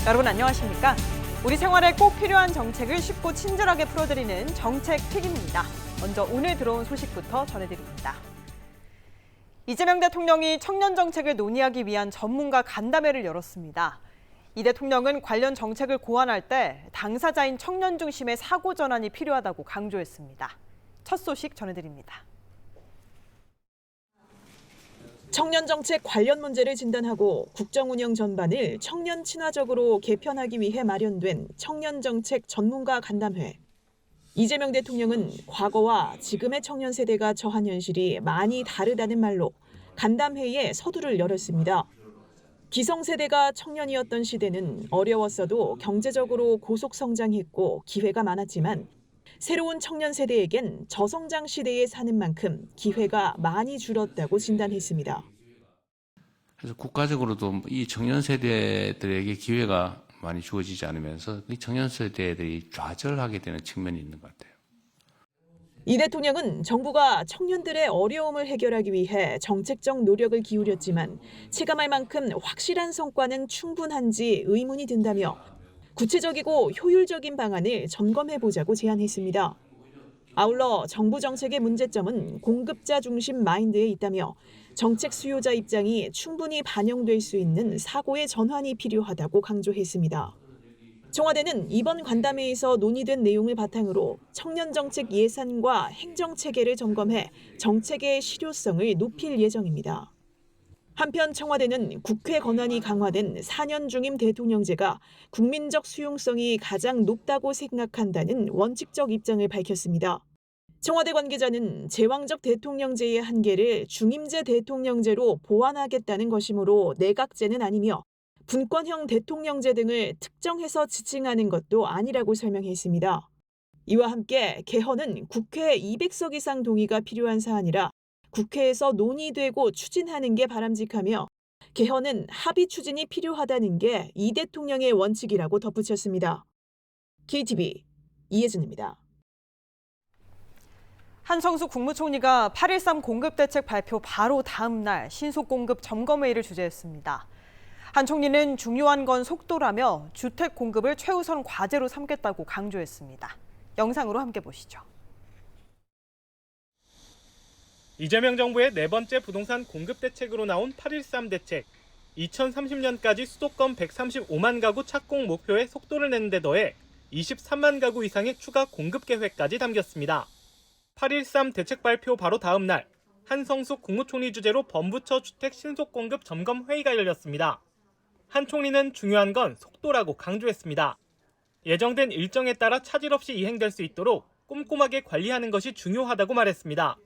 여러분 안녕하십니까? 우리 생활에 꼭 필요한 정책을 쉽고 친절하게 풀어드리는 정책 픽입니다. 먼저 오늘 들어온 소식부터 전해드립니다. 이재명 대통령이 청년 정책을 논의하기 위한 전문가 간담회를 열었습니다. 이 대통령은 관련 정책을 고안할 때 당사자인 청년 중심의 사고 전환이 필요하다고 강조했습니다. 첫 소식 전해드립니다. 청년 정책 관련 문제를 진단하고 국정 운영 전반을 청년 친화적으로 개편하기 위해 마련된 청년 정책 전문가 간담회. 이재명 대통령은 과거와 지금의 청년 세대가 처한 현실이 많이 다르다는 말로 간담회에 서두를 열었습니다. 기성세대가 청년이었던 시대는 어려웠어도 경제적으로 고속 성장했고 기회가 많았지만 새로운 청년 세대에겐 저성장 시대에 사는 만큼 기회가 많이 줄었다고 진단했습니다. 그래서 국가적으로도 이 청년 세대들에게 기회가 많이 주어지지 않으면서 이 청년 세대들이 좌절하게 되는 측면이 있는 것 같아요. 이 대통령은 정부가 청년들의 어려움을 해결하기 위해 정책적 노력을 기울였지만 체감할 만큼 확실한 성과는 충분한지 의문이 든다며 구체적이고 효율적인 방안을 점검해보자고 제안했습니다. 아울러 정부 정책의 문제점은 공급자 중심 마인드에 있다며 정책 수요자 입장이 충분히 반영될 수 있는 사고의 전환이 필요하다고 강조했습니다. 청와대는 이번 간담회에서 논의된 내용을 바탕으로 청년 정책 예산과 행정 체계를 점검해 정책의 실효성을 높일 예정입니다. 한편 청와대는 국회 권한이 강화된 4년 중임 대통령제가 국민적 수용성이 가장 높다고 생각한다는 원칙적 입장을 밝혔습니다. 청와대 관계자는 제왕적 대통령제의 한계를 중임제 대통령제로 보완하겠다는 것이므로 내각제는 아니며 분권형 대통령제 등을 특정해서 지칭하는 것도 아니라고 설명했습니다. 이와 함께 개헌은 국회 200석 이상 동의가 필요한 사안이라 국회에서 논의되고 추진하는 게 바람직하며 개헌은 합의 추진이 필요하다는 게 이 대통령의 원칙이라고 덧붙였습니다. KTV 이혜진입니다. 한성수 국무총리가 8.13 공급대책 발표 바로 다음 날 신속공급 점검회의를 주재했습니다. 한 총리는 중요한 건 속도라며 주택 공급을 최우선 과제로 삼겠다고 강조했습니다. 영상으로 함께 보시죠. 이재명 정부의 네 번째 부동산 공급 대책으로 나온 8.13 대책. 2030년까지 수도권 135만 가구 착공 목표에 속도를 내는 데 더해 23만 가구 이상의 추가 공급 계획까지 담겼습니다. 8.13 대책 발표 바로 다음 날 한성숙 국무총리 주재로 범부처 주택 신속 공급 점검 회의가 열렸습니다. 한 총리는 중요한 건 속도라고 강조했습니다. 예정된 일정에 따라 차질 없이 이행될 수 있도록 꼼꼼하게 관리하는 것이 중요하다고 말했습니다.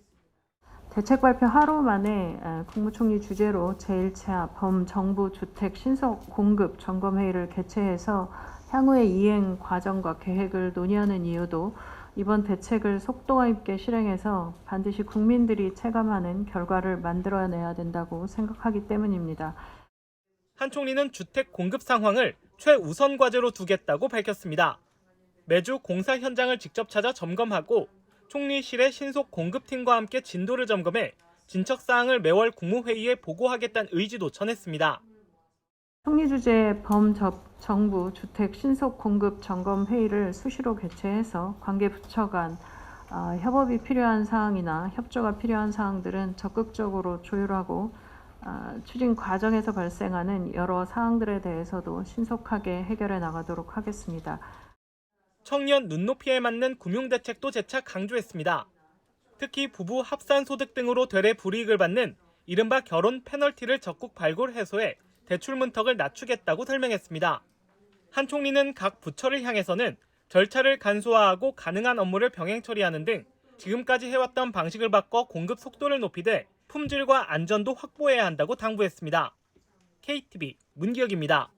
대책 발표 하루 만에 국무총리 주재로 제1차 범정부 주택 신속 공급 점검회의를 개최해서 향후의 이행 과정과 계획을 논의하는 이유도 이번 대책을 속도감 있게 실행해서 반드시 국민들이 체감하는 결과를 만들어내야 된다고 생각하기 때문입니다. 한 총리는 주택 공급 상황을 최우선 과제로 두겠다고 밝혔습니다. 매주 공사 현장을 직접 찾아 점검하고 총리실의 신속 공급팀과 함께 진도를 점검해 진척 사항을 매월 국무회의에 보고하겠다는 의지도 전했습니다. 총리 주재 범정부 주택 신속 공급 점검 회의를 수시로 개최해서 관계 부처 간 협업이 필요한 사항이나 협조가 필요한 사항들은 적극적으로 조율하고 추진 과정에서 발생하는 여러 사항들에 대해서도 신속하게 해결해 나가도록 하겠습니다. 청년 눈높이에 맞는 금융대책도 재차 강조했습니다. 특히 부부 합산 소득 등으로 되레 불이익을 받는 이른바 결혼 페널티를 적극 발굴 해소해 대출 문턱을 낮추겠다고 설명했습니다. 한 총리는 각 부처를 향해서는 절차를 간소화하고 가능한 업무를 병행 처리하는 등 지금까지 해왔던 방식을 바꿔 공급 속도를 높이되 품질과 안전도 확보해야 한다고 당부했습니다. KTV 문기혁입니다.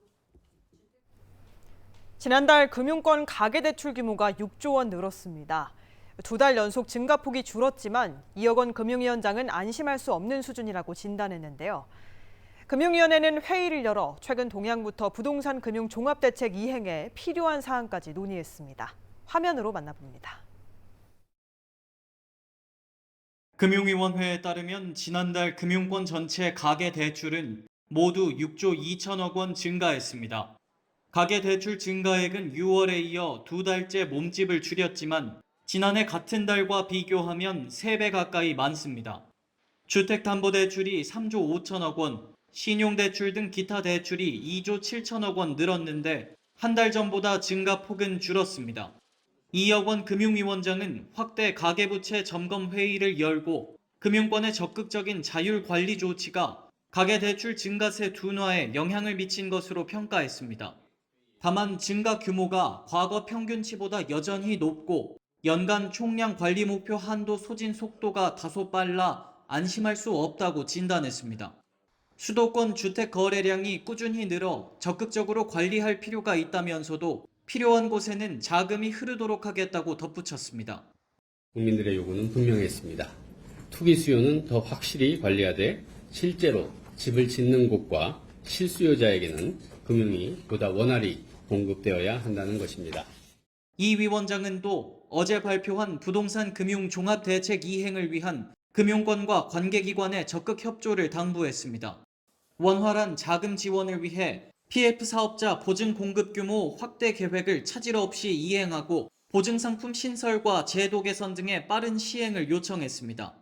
지난달 금융권 가계대출 규모가 6조 원 늘었습니다. 2달 연속 증가폭이 줄었지만 이혁원 금융위원장은 안심할 수 없는 수준이라고 진단했는데요. 금융위원회는 회의를 열어 최근 동향부터 부동산 금융 종합대책 이행에 필요한 사항까지 논의했습니다. 화면으로 만나봅니다. 금융위원회에 따르면 지난달 금융권 전체 가계대출은 모두 6조 2천억 원 증가했습니다. 가계대출 증가액은 6월에 이어 2달째 몸집을 줄였지만 지난해 같은 달과 비교하면 3배 가까이 많습니다. 주택담보대출이 3조 5천억 원, 신용대출 등 기타 대출이 2조 7천억 원 늘었는데 한 달 전보다 증가폭은 줄었습니다. 이혁원 금융위원장은 확대 가계부채 점검 회의를 열고 금융권의 적극적인 자율 관리 조치가 가계대출 증가세 둔화에 영향을 미친 것으로 평가했습니다. 다만 증가 규모가 과거 평균치보다 여전히 높고 연간 총량 관리 목표 한도 소진 속도가 다소 빨라 안심할 수 없다고 진단했습니다. 수도권 주택 거래량이 꾸준히 늘어 적극적으로 관리할 필요가 있다면서도 필요한 곳에는 자금이 흐르도록 하겠다고 덧붙였습니다. 국민들의 요구는 분명했습니다. 투기 수요는 더 확실히 관리하되 실제로 집을 짓는 곳과 실수요자에게는 금융이 보다 원활히 공급되어야 한다는 것입니다. 이 위원장은 또 어제 발표한 부동산 금융 종합대책 이행을 위한 금융권과 관계기관의 적극 협조를 당부했습니다. 원활한 자금 지원을 위해 PF 사업자 보증 공급 규모 확대 계획을 차질 없이 이행하고 보증상품 신설과 제도 개선 등의 빠른 시행을 요청했습니다.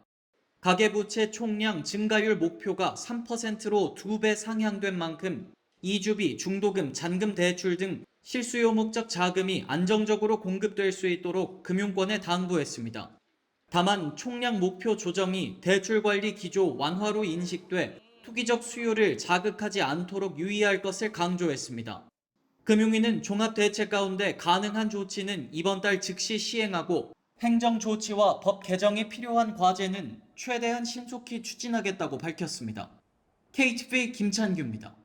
가계부채 총량 증가율 목표가 3%로 2배 상향된 만큼 이주비, 중도금, 잔금 대출 등 실수요 목적 자금이 안정적으로 공급될 수 있도록 금융권에 당부했습니다. 다만 총량 목표 조정이 대출 관리 기조 완화로 인식돼 투기적 수요를 자극하지 않도록 유의할 것을 강조했습니다. 금융위는 종합대책 가운데 가능한 조치는 이번 달 즉시 시행하고 행정조치와 법 개정에 필요한 과제는 최대한 신속히 추진하겠다고 밝혔습니다. KTV 김찬규입니다.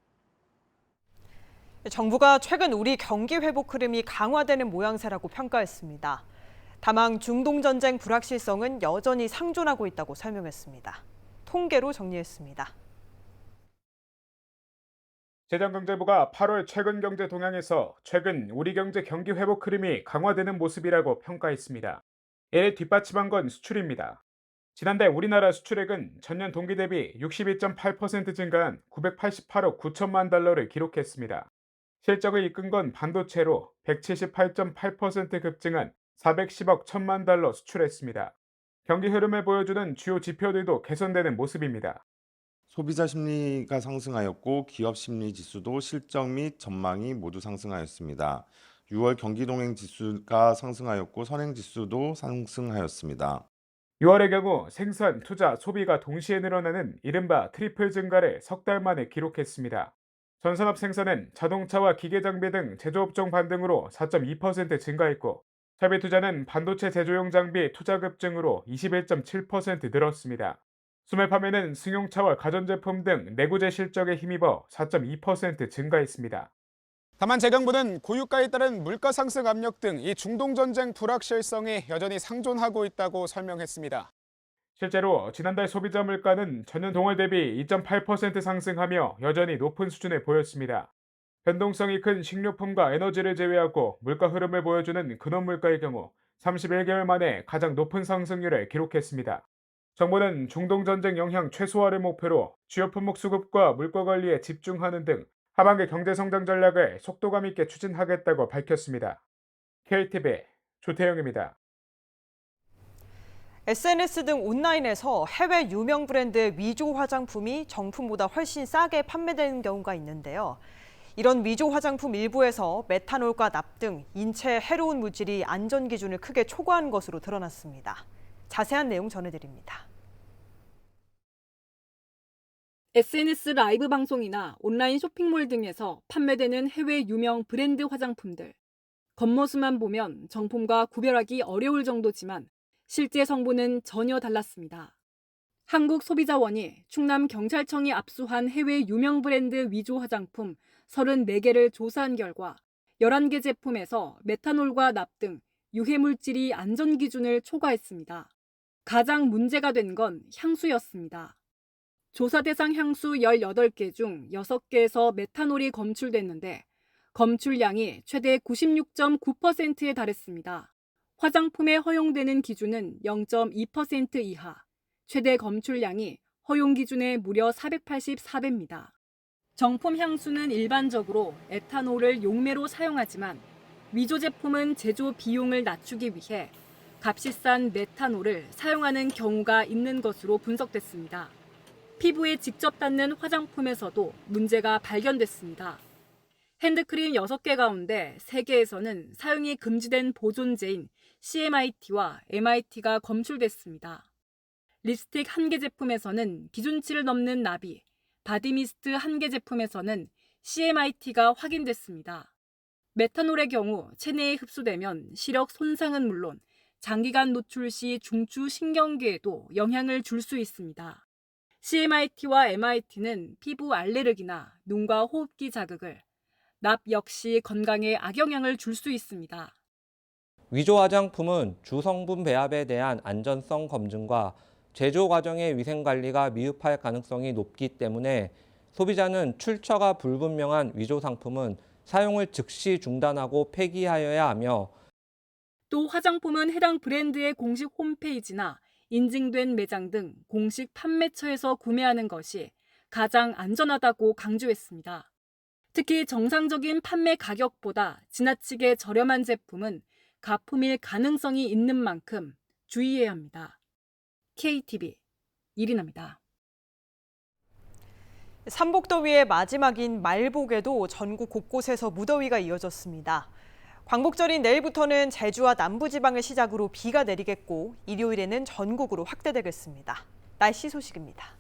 정부가 최근 우리 경기 회복 흐름이 강화되는 모양새라고 평가했습니다. 다만 중동전쟁 불확실성은 여전히 상존하고 있다고 설명했습니다. 통계로 정리했습니다. 재정경제부가 8월 최근 경제 동향에서 최근 우리 경제 경기 회복 흐름이 강화되는 모습이라고 평가했습니다. 이를 뒷받침한 건 수출입니다. 지난달 우리나라 수출액은 전년 동기 대비 62.8% 증가한 988억 9천만 달러를 기록했습니다. 실적을 이끈 건 반도체로 178.8% 급증한 410억 1천만 달러 수출했습니다. 경기 흐름을 보여주는 주요 지표들도 개선되는 모습입니다. 소비자 심리가 상승하였고 기업 심리 지수도 실적 및 전망이 모두 상승하였습니다. 6월 경기 동행 지수가 상승하였고 선행 지수도 상승하였습니다. 6월의 경우 생산, 투자, 소비가 동시에 늘어나는 이른바 트리플 증가를 석 달 만에 기록했습니다. 전산업 생산은 자동차와 기계장비 등 제조업종 반등으로 4.2% 증가했고 설비 투자는 반도체 제조용 장비 투자 급증으로 21.7% 늘었습니다. 수매 판매는 승용차와 가전제품 등 내구재 실적에 힘입어 4.2% 증가했습니다. 다만 재경부는 고유가에 따른 물가 상승 압력 등 이 중동전쟁 불확실성이 여전히 상존하고 있다고 설명했습니다. 실제로 지난달 소비자 물가는 전년 동월 대비 2.8% 상승하며 여전히 높은 수준에 보였습니다. 변동성이 큰 식료품과 에너지를 제외하고 물가 흐름을 보여주는 근원 물가의 경우 31개월 만에 가장 높은 상승률을 기록했습니다. 정부는 중동전쟁 영향 최소화를 목표로 주요 품목 수급과 물가 관리에 집중하는 등 하반기 경제성장 전략을 속도감 있게 추진하겠다고 밝혔습니다. KTV 조태영입니다. SNS 등 온라인에서 해외 유명 브랜드 위조 화장품이 정품보다 훨씬 싸게 판매되는 경우가 있는데요. 이런 위조 화장품 일부에서 메탄올과 납 등 인체에 해로운 물질이 안전 기준을 크게 초과한 것으로 드러났습니다. 자세한 내용 전해드립니다. SNS 라이브 방송이나 온라인 쇼핑몰 등에서 판매되는 해외 유명 브랜드 화장품들. 겉모습만 보면 정품과 구별하기 어려울 정도지만 실제 성분은 전혀 달랐습니다. 한국소비자원이 충남경찰청이 압수한 해외 유명 브랜드 위조 화장품 34개를 조사한 결과 11개 제품에서 메탄올과 납 등 유해물질이 안전기준을 초과했습니다. 가장 문제가 된 건 향수였습니다. 조사 대상 향수 18개 중 6개에서 메탄올이 검출됐는데 검출량이 최대 96.9%에 달했습니다. 화장품에 허용되는 기준은 0.2% 이하, 최대 검출량이 허용 기준의 무려 484배입니다. 정품 향수는 일반적으로 에탄올을 용매로 사용하지만 위조 제품은 제조 비용을 낮추기 위해 값이 싼 메탄올을 사용하는 경우가 있는 것으로 분석됐습니다. 피부에 직접 닿는 화장품에서도 문제가 발견됐습니다. 핸드크림 6개 가운데 3개에서는 사용이 금지된 보존제인 CMIT와 MIT가 검출됐습니다. 립스틱 1개 제품에서는 기준치를 넘는 나비, 바디미스트 1개 제품에서는 CMIT가 확인됐습니다. 메탄올의 경우 체내에 흡수되면 시력 손상은 물론 장기간 노출 시 중추 신경계에도 영향을 줄 수 있습니다. CMIT와 MIT는 피부 알레르기나 눈과 호흡기 자극을, 납 역시 건강에 악영향을 줄 수 있습니다. 위조 화장품은 주성분 배합에 대한 안전성 검증과 제조 과정의 위생 관리가 미흡할 가능성이 높기 때문에 소비자는 출처가 불분명한 위조 상품은 사용을 즉시 중단하고 폐기하여야 하며, 또 화장품은 해당 브랜드의 공식 홈페이지나 인증된 매장 등 공식 판매처에서 구매하는 것이 가장 안전하다고 강조했습니다. 특히 정상적인 판매 가격보다 지나치게 저렴한 제품은 가품일 가능성이 있는 만큼 주의해야 합니다. KTV 이리나입니다. 삼복더위의 마지막인 말복에도 전국 곳곳에서 무더위가 이어졌습니다. 광복절인 내일부터는 제주와 남부지방을 시작으로 비가 내리겠고 일요일에는 전국으로 확대되겠습니다. 날씨 소식입니다.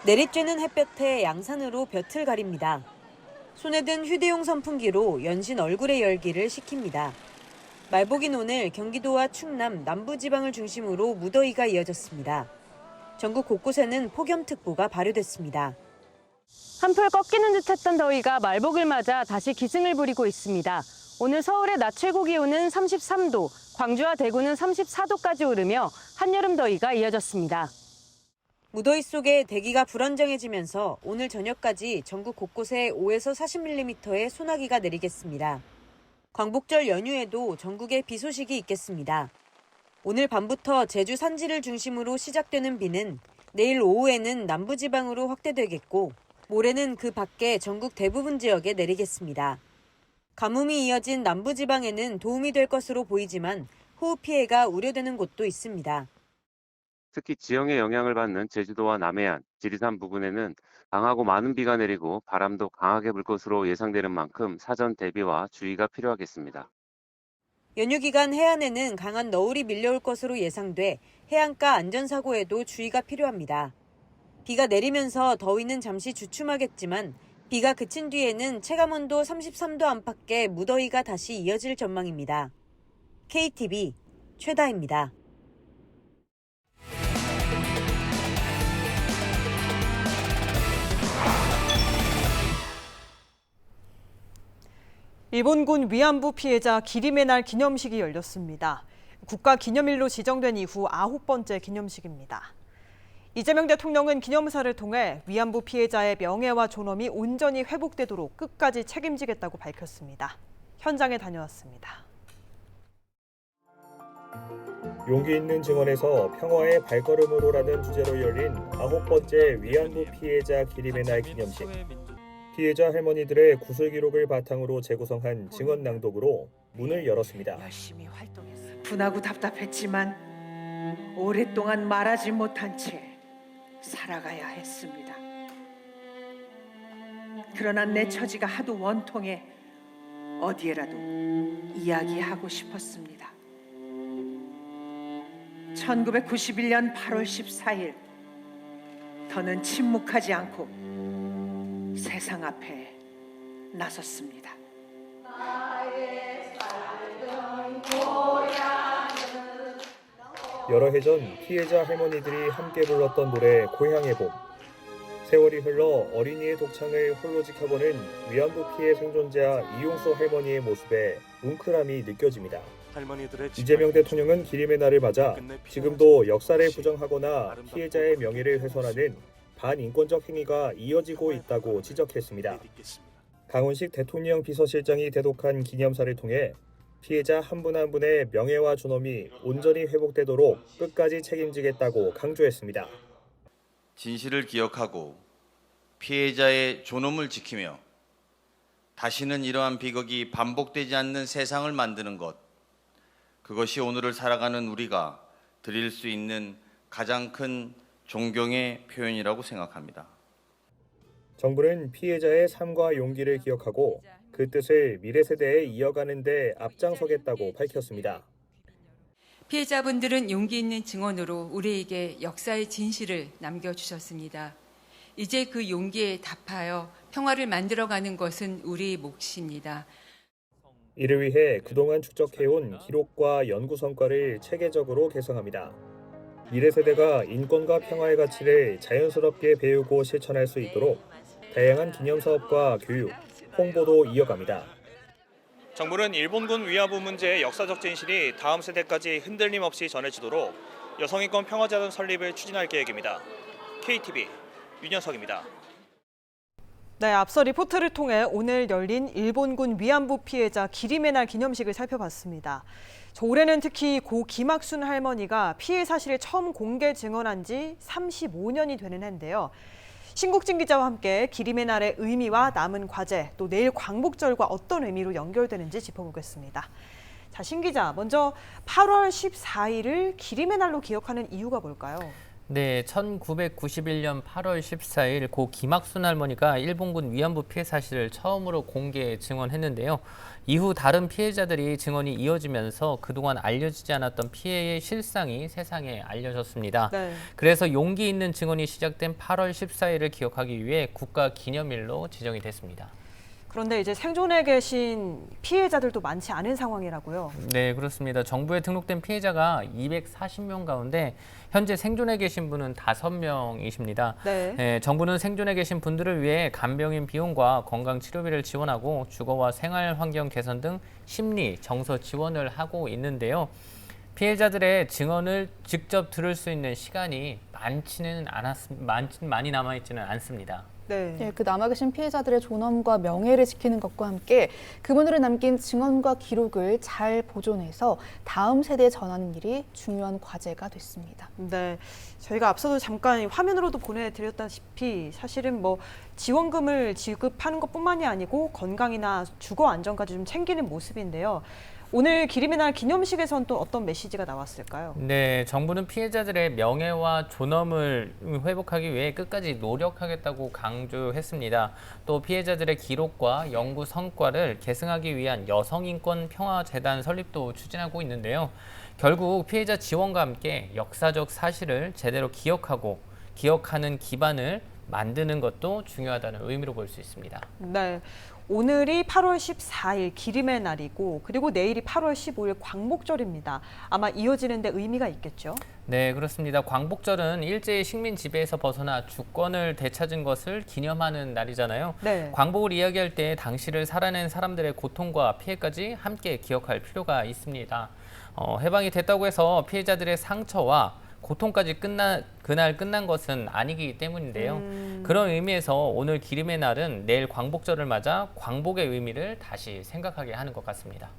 내리쬐는 햇볕에 양산으로 볕을 가립니다. 손에 든 휴대용 선풍기로 연신 얼굴의 열기를 식힙니다. 말복인 오늘 경기도와 충남, 남부지방을 중심으로 무더위가 이어졌습니다. 전국 곳곳에는 폭염특보가 발효됐습니다. 한풀 꺾이는 듯했던 더위가 말복을 맞아 다시 기승을 부리고 있습니다. 오늘 서울의 낮 최고 기온은 33도, 광주와 대구는 34도까지 오르며 한여름 더위가 이어졌습니다. 무더위 속에 대기가 불안정해지면서 오늘 저녁까지 전국 곳곳에 5에서 40mm의 소나기가 내리겠습니다. 광복절 연휴에도 전국에 비 소식이 있겠습니다. 오늘 밤부터 제주 산지를 중심으로 시작되는 비는 내일 오후에는 남부지방으로 확대되겠고 모레는 그 밖에 전국 대부분 지역에 내리겠습니다. 가뭄이 이어진 남부지방에는 도움이 될 것으로 보이지만 호우 피해가 우려되는 곳도 있습니다. 특히 지형의 영향을 받는 제주도와 남해안, 지리산 부근에는 강하고 많은 비가 내리고 바람도 강하게 불 것으로 예상되는 만큼 사전 대비와 주의가 필요하겠습니다. 연휴 기간 해안에는 강한 너울이 밀려올 것으로 예상돼 해안가 안전사고에도 주의가 필요합니다. 비가 내리면서 더위는 잠시 주춤하겠지만 비가 그친 뒤에는 체감온도 33도 안팎의 무더위가 다시 이어질 전망입니다. KTV 최다입니다. 일본군 위안부 피해자 기림의 날 기념식이 열렸습니다. 국가기념일로 지정된 이후 9번째 기념식입니다. 이재명 대통령은 기념사를 통해 위안부 피해자의 명예와 존엄이 온전히 회복되도록 끝까지 책임지겠다고 밝혔습니다. 현장에 다녀왔습니다. 용기 있는 증언에서 평화의 발걸음으로라는 주제로 열린 9번째 위안부 피해자 기림의 날 기념식. 피해자 할머니들의 구술 기록을 바탕으로 재구성한 증언 낭독으로 문을 열었습니다. 분하고 답답했지만 오랫동안 말하지 못한 채 살아가야 했습니다. 그러나 내 처지가 하도 원통해 어디에라도 이야기하고 싶었습니다. 1991년 8월 14일 더는 침묵하지 않고 세상 앞에 나섰습니다. 여러 해 전 피해자 할머니들이 함께 불렀던 노래 고향의 봄. 세월이 흘러 어린이의 독창을 홀로 지켜보는 위안부 피해 생존자 이용수 할머니의 모습에 뭉클함이 느껴집니다. 이재명 대통령은 기림의 날을 맞아 지금도 역사를 부정하거나 피해자의 명예를 훼손하는 반인권적 행위가 이어지고 있다고 지적했습니다. 강훈식 대통령 비서실장이 대독한 기념사를 통해 피해자 한 분 한 분의 명예와 존엄이 온전히 회복되도록 끝까지 책임지겠다고 강조했습니다. 진실을 기억하고 피해자의 존엄을 지키며 다시는 이러한 비극이 반복되지 않는 세상을 만드는 것, 그것이 오늘을 살아가는 우리가 드릴 수 있는 가장 큰 존경의 표현이라고 생각합니다. 정부는 피해자의 삶과 용기를 기억하고 그 뜻을 미래 세대에 이어가는 데 앞장서겠다고 밝혔습니다. 피해자분들은 용기 있는 증언으로 우리에게 역사의 진실을 남겨주셨습니다. 이제 그 용기에 답하여 평화를 만들어가는 것은 우리의 몫입니다. 이를 위해 그동안 축적해온 기록과 연구 성과를 체계적으로 개성합니다. 미래 세대가 인권과 평화의 가치를 자연스럽게 배우고 실천할 수 있도록 다양한 기념사업과 교육, 홍보도 이어갑니다. 정부는 일본군 위안부 문제의 역사적 진실이 다음 세대까지 흔들림 없이 전해지도록 여성인권 평화재단 설립을 추진할 계획입니다. KTV 윤현석입니다. 네, 앞서 리포트를 통해 오늘 열린 일본군 위안부 피해자 기림의 날 기념식을 살펴봤습니다. 올해는 특히 고 김학순 할머니가 피해 사실을 처음 공개 증언한 지 35년이 되는 해인데요. 신국진 기자와 함께 기림의 날의 의미와 남은 과제, 또 내일 광복절과 어떤 의미로 연결되는지 짚어보겠습니다. 자, 신 기자, 먼저 8월 14일을 기림의 날로 기억하는 이유가 뭘까요? 네, 1991년 8월 14일 고 김학순 할머니가 일본군 위안부 피해 사실을 처음으로 공개 증언했는데요. 이후 다른 피해자들이 증언이 이어지면서 그동안 알려지지 않았던 피해의 실상이 세상에 알려졌습니다. 네. 그래서 용기 있는 증언이 시작된 8월 14일을 기억하기 위해 국가 기념일로 지정이 됐습니다. 그런데 이제 생존해 계신 피해자들도 많지 않은 상황이라고요? 네, 그렇습니다. 정부에 등록된 피해자가 240명 가운데 현재 생존해 계신 분은 5명이십니다. 네. 정부는 생존해 계신 분들을 위해 간병인 비용과 건강치료비를 지원하고 주거와 생활 환경 개선 등 심리, 정서 지원을 하고 있는데요. 피해자들의 증언을 직접 들을 수 있는 시간이 많이 남아있지는 않습니다. 네. 그 남아 계신 피해자들의 존엄과 명예를 지키는 것과 함께 그분들이 남긴 증언과 기록을 잘 보존해서 다음 세대에 전하는 일이 중요한 과제가 됐습니다. 네, 저희가 앞서도 잠깐 화면으로도 보내드렸다시피 사실은 뭐 지원금을 지급하는 것뿐만이 아니고 건강이나 주거 안전까지 좀 챙기는 모습인데요. 오늘 기림의 날 기념식에선 또 어떤 메시지가 나왔을까요? 네, 정부는 피해자들의 명예와 존엄을 회복하기 위해 끝까지 노력하겠다고 강조했습니다. 또 피해자들의 기록과 연구 성과를 계승하기 위한 여성인권평화재단 설립도 추진하고 있는데요. 결국 피해자 지원과 함께 역사적 사실을 제대로 기억하고 기억하는 기반을 만드는 것도 중요하다는 의미로 볼 수 있습니다. 네. 오늘이 8월 14일 기림의 날이고 그리고 내일이 8월 15일 광복절입니다. 아마 이어지는 데 의미가 있겠죠? 네, 그렇습니다. 광복절은 일제의 식민 지배에서 벗어나 주권을 되찾은 것을 기념하는 날이잖아요. 네. 광복을 이야기할 때 당시를 살아낸 사람들의 고통과 피해까지 함께 기억할 필요가 있습니다. 해방이 됐다고 해서 피해자들의 상처와 고통까지 그날 끝난 것은 아니기 때문인데요. 그런 의미에서 오늘 기림의 날은 내일 광복절을 맞아 광복의 의미를 다시 생각하게 하는 것 같습니다.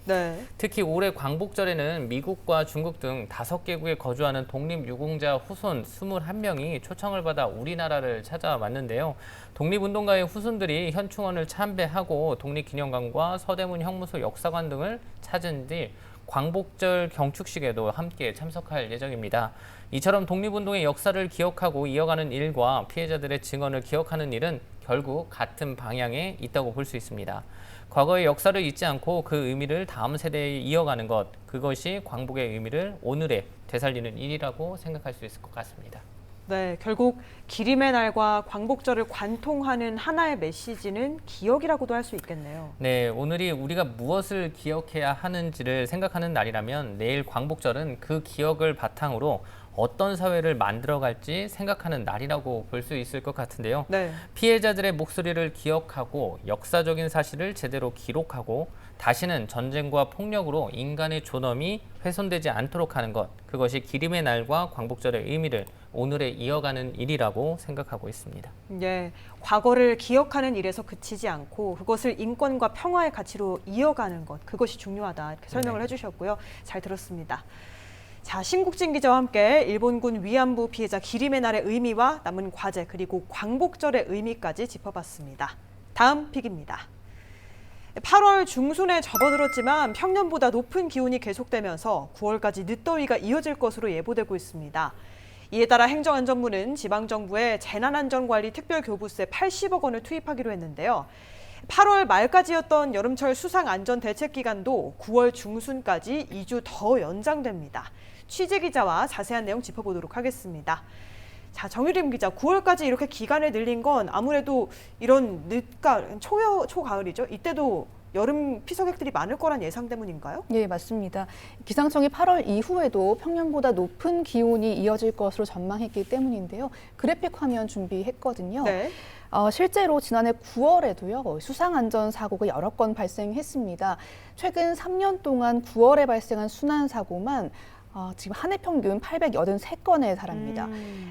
네. 특히 올해 광복절에는 미국과 중국 등 5개국에 거주하는 독립유공자 후손 21명이 초청을 받아 우리나라를 찾아왔는데요. 독립운동가의 후손들이 현충원을 참배하고 독립기념관과 서대문 형무소 역사관 등을 찾은 뒤 광복절 경축식에도 함께 참석할 예정입니다. 이처럼 독립운동의 역사를 기억하고 이어가는 일과 피해자들의 증언을 기억하는 일은 결국 같은 방향에 있다고 볼 수 있습니다. 과거의 역사를 잊지 않고 그 의미를 다음 세대에 이어가는 것, 그것이 광복의 의미를 오늘에 되살리는 일이라고 생각할 수 있을 것 같습니다. 네, 결국 기림의 날과 광복절을 관통하는 하나의 메시지는 기억이라고도 할 수 있겠네요. 네, 오늘이 우리가 무엇을 기억해야 하는지를 생각하는 날이라면 내일 광복절은 그 기억을 바탕으로 어떤 사회를 만들어갈지 생각하는 날이라고 볼 수 있을 것 같은데요. 네. 피해자들의 목소리를 기억하고 역사적인 사실을 제대로 기록하고 다시는 전쟁과 폭력으로 인간의 존엄이 훼손되지 않도록 하는 것, 그것이 기림의 날과 광복절의 의미를 오늘에 이어가는 일이라고 생각하고 있습니다. 예, 과거를 기억하는 일에서 그치지 않고 그것을 인권과 평화의 가치로 이어가는 것, 그것이 중요하다 이렇게 설명을 해주셨고요. 잘 들었습니다. 자, 신국진 기자와 함께 일본군 위안부 피해자 기림의 날의 의미와 남은 과제 그리고 광복절의 의미까지 짚어봤습니다. 다음 픽입니다. 8월 중순에 접어들었지만 평년보다 높은 기온이 계속되면서 9월까지 늦더위가 이어질 것으로 예보되고 있습니다. 이에 따라 행정안전부는 지방정부에 재난안전관리 특별교부세 80억 원을 투입하기로 했는데요. 8월 말까지였던 여름철 수상안전대책기간도 9월 중순까지 2주 더 연장됩니다. 취재기자와 자세한 내용 짚어보도록 하겠습니다. 자, 정유림 기자, 9월까지 이렇게 기간을 늘린 건 아무래도 이런 늦가을, 초가을이죠. 이때도 여름 피서객들이 많을 거란 예상 때문인가요? 네, 맞습니다. 기상청이 8월 이후에도 평년보다 높은 기온이 이어질 것으로 전망했기 때문인데요. 그래픽 화면 준비했거든요. 네. 실제로 지난해 9월에도요, 수상안전사고가 여러 건 발생했습니다. 최근 3년 동안 9월에 발생한 순환사고만 지금 한 해 평균 883건에 달합니다.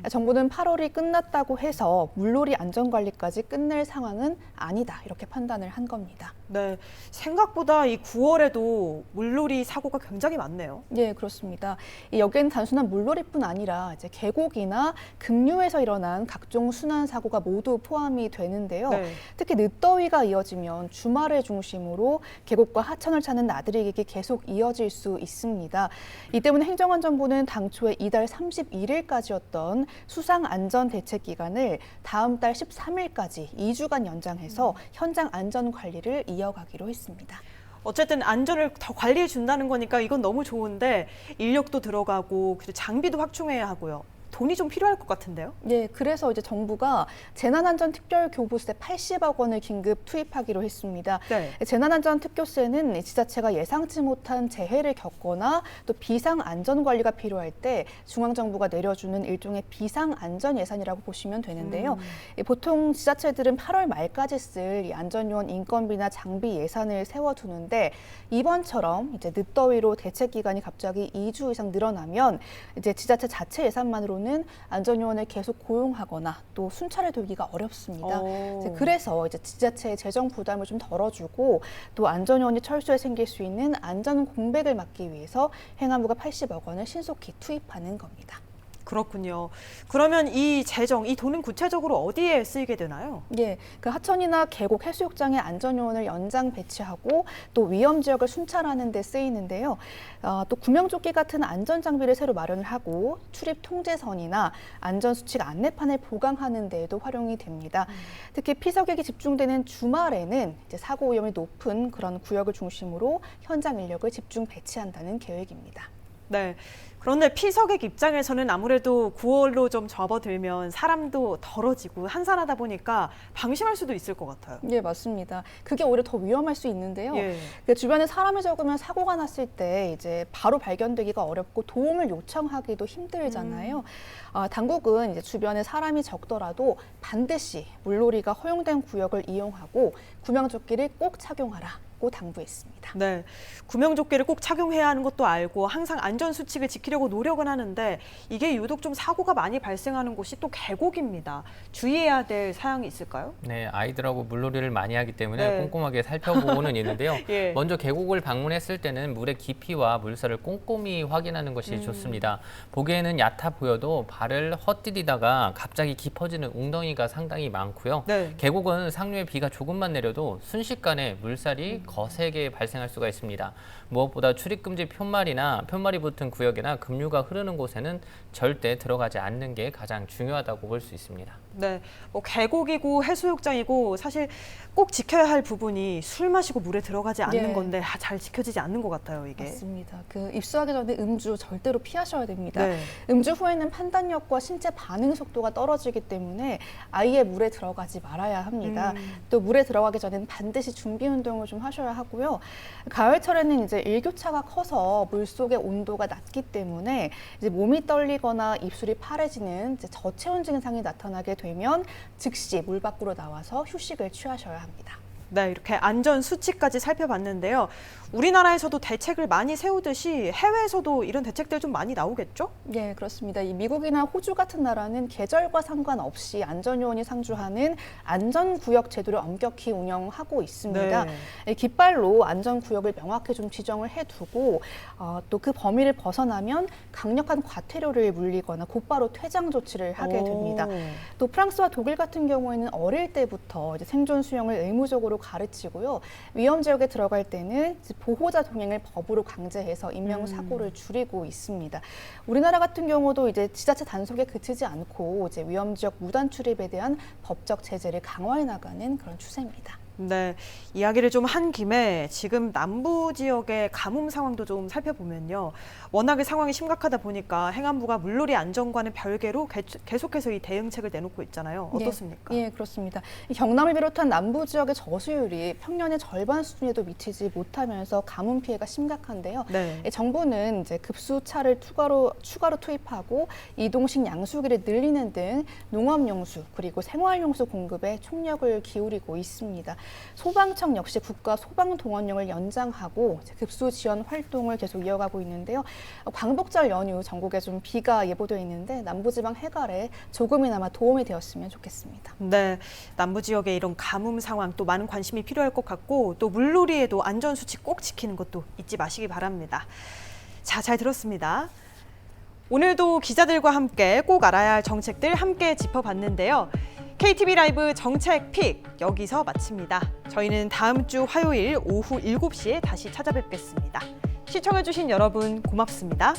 정부는 8월이 끝났다고 해서 물놀이 안전관리까지 끝낼 상황은 아니다, 이렇게 판단을 한 겁니다. 네, 생각보다 이 9월에도 물놀이 사고가 굉장히 많네요. 네, 그렇습니다. 여기에는 단순한 물놀이뿐 아니라 이제 계곡이나 급류에서 일어난 각종 순환 사고가 모두 포함이 되는데요. 네. 특히 늦더위가 이어지면 주말을 중심으로 계곡과 하천을 찾는 나들이객이 계속 이어질 수 있습니다. 이 때문에 행정안전부는 당초에 이달 31일까지였던 수상안전대책기간을 다음 달 13일까지 2주간 연장해서 현장 안전관리를 이어가기로 했습니다. 어쨌든 안전을 더 관리해 준다는 거니까 이건 너무 좋은데 인력도 들어가고 그리고 장비도 확충해야 하고요. 돈이 좀 필요할 것 같은데요? 네, 그래서 이제 정부가 재난안전특별교부세 80억 원을 긴급 투입하기로 했습니다. 네. 재난안전특교세는 지자체가 예상치 못한 재해를 겪거나 또 비상안전관리가 필요할 때 중앙정부가 내려주는 일종의 비상안전예산이라고 보시면 되는데요. 보통 지자체들은 8월 말까지 쓸 이 안전요원 인건비나 장비 예산을 세워두는데 이번처럼 이제 늦더위로 대책기간이 갑자기 2주 이상 늘어나면 이제 지자체 자체 예산만으로는 안전요원을 계속 고용하거나 또 순찰을 돌기가 어렵습니다. 그래서 이제 지자체의 재정 부담을 좀 덜어주고 또 안전요원이 철수에 생길 수 있는 안전 공백을 막기 위해서 행안부가 80억 원을 신속히 투입하는 겁니다. 그렇군요. 그러면 이 재정, 이 돈은 구체적으로 어디에 쓰이게 되나요? 예, 그 하천이나 계곡, 해수욕장에 안전요원을 연장 배치하고 또 위험 지역을 순찰하는 데 쓰이는데요. 또 구명조끼 같은 안전장비를 새로 마련을 하고 출입 통제선이나 안전수칙 안내판을 보강하는 데에도 활용이 됩니다. 특히 피서객이 집중되는 주말에는 이제 사고 위험이 높은 그런 구역을 중심으로 현장 인력을 집중 배치한다는 계획입니다. 네. 그런데 피서객 입장에서는 아무래도 9월로 좀 접어들면 사람도 덜어지고 한산하다 보니까 방심할 수도 있을 것 같아요. 네, 맞습니다. 그게 오히려 더 위험할 수 있는데요. 예. 그 주변에 사람이 적으면 사고가 났을 때 이제 바로 발견되기가 어렵고 도움을 요청하기도 힘들잖아요. 당국은 이제 주변에 사람이 적더라도 반드시 물놀이가 허용된 구역을 이용하고 구명조끼를 꼭 착용하라고 당부했습니다. 네, 구명조끼를 꼭 착용해야 하는 것도 알고 항상 안전수칙을 지키려고 노력은 하는데 이게 유독 좀 사고가 많이 발생하는 곳이 또 계곡입니다. 주의해야 될 사항이 있을까요? 네, 아이들하고 물놀이를 많이 하기 때문에 네. 꼼꼼하게 살펴보고는 있는데요. 예. 먼저 계곡을 방문했을 때는 물의 깊이와 물살을 꼼꼼히 확인하는 것이 좋습니다. 보기에는 얕아 보여도 발을 헛디디다가 갑자기 깊어지는 웅덩이가 상당히 많고요. 네. 계곡은 상류에 비가 조금만 내려도 순식간에 물살이 거세게 발생할 수가 있습니다. 무엇보다 출입금지 편말이 붙은 구역이나 급류가 흐르는 곳에는 절대 들어가지 않는 게 가장 중요하다고 볼 수 있습니다. 네, 뭐 계곡이고 해수욕장이고 사실 꼭 지켜야 할 부분이 술 마시고 물에 들어가지 않는 예. 건데 잘 지켜지지 않는 것 같아요, 이게. 맞습니다. 그 입수하기 전에 음주 절대로 피하셔야 됩니다. 네. 음주 후에는 판단력과 신체 반응 속도가 떨어지기 때문에 아예 물에 들어가지 말아야 합니다. 또 물에 들어가기 전에는 반드시 준비 운동을 좀 하셔야 하고요. 가을철에는 이제 일교차가 커서 물속의 온도가 낮기 때문에 이제 몸이 떨리거나 입술이 파래지는 이제 저체온 증상이 나타나게 되면 즉시 물 밖으로 나와서 휴식을 취하셔야 합니다. 네, 이렇게 안전 수치까지 살펴봤는데요. 우리나라에서도 대책을 많이 세우듯이 해외에서도 이런 대책들 좀 많이 나오겠죠? 네, 그렇습니다. 이 미국이나 호주 같은 나라는 계절과 상관없이 안전요원이 상주하는 안전구역 제도를 엄격히 운영하고 있습니다. 네. 깃발로 안전구역을 명확히 좀 지정을 해두고 또 그 범위를 벗어나면 강력한 과태료를 물리거나 곧바로 퇴장 조치를 하게 됩니다. 또 프랑스와 독일 같은 경우에는 어릴 때부터 이제 생존 수영을 의무적으로 가르치고요. 위험 지역에 들어갈 때는 보호자 동행을 법으로 강제해서 인명사고를 줄이고 있습니다. 우리나라 같은 경우도 이제 지자체 단속에 그치지 않고 이제 위험 지역 무단 출입에 대한 법적 제재를 강화해 나가는 그런 추세입니다. 네, 이야기를 좀 한 김에 지금 남부 지역의 가뭄 상황도 좀 살펴보면요. 워낙에 상황이 심각하다 보니까 행안부가 물놀이 안전과는 별개로 계속해서 이 대응책을 내놓고 있잖아요. 어떻습니까? 예, 그렇습니다. 경남을 비롯한 남부 지역의 저수율이 평년의 절반 수준에도 미치지 못하면서 가뭄 피해가 심각한데요. 네. 정부는 이제 급수차를 추가로 투입하고 이동식 양수기를 늘리는 등 농업용수 그리고 생활용수 공급에 총력을 기울이고 있습니다. 소방청 역시 국가 소방동원령을 연장하고 급수 지원 활동을 계속 이어가고 있는데요. 광복절 연휴 전국에 좀 비가 예보되어 있는데 남부지방 해갈에 조금이나마 도움이 되었으면 좋겠습니다. 네, 남부 지역의 이런 가뭄 상황 또 많은 관심이 필요할 것 같고 또 물놀이에도 안전수칙 꼭 지키는 것도 잊지 마시기 바랍니다. 자, 잘 들었습니다. 오늘도 기자들과 함께 꼭 알아야 할 정책들 함께 짚어봤는데요. KTV 라이브 정책 픽 여기서 마칩니다. 저희는 다음 주 화요일 오후 7시에 다시 찾아뵙겠습니다. 시청해주신 여러분 고맙습니다.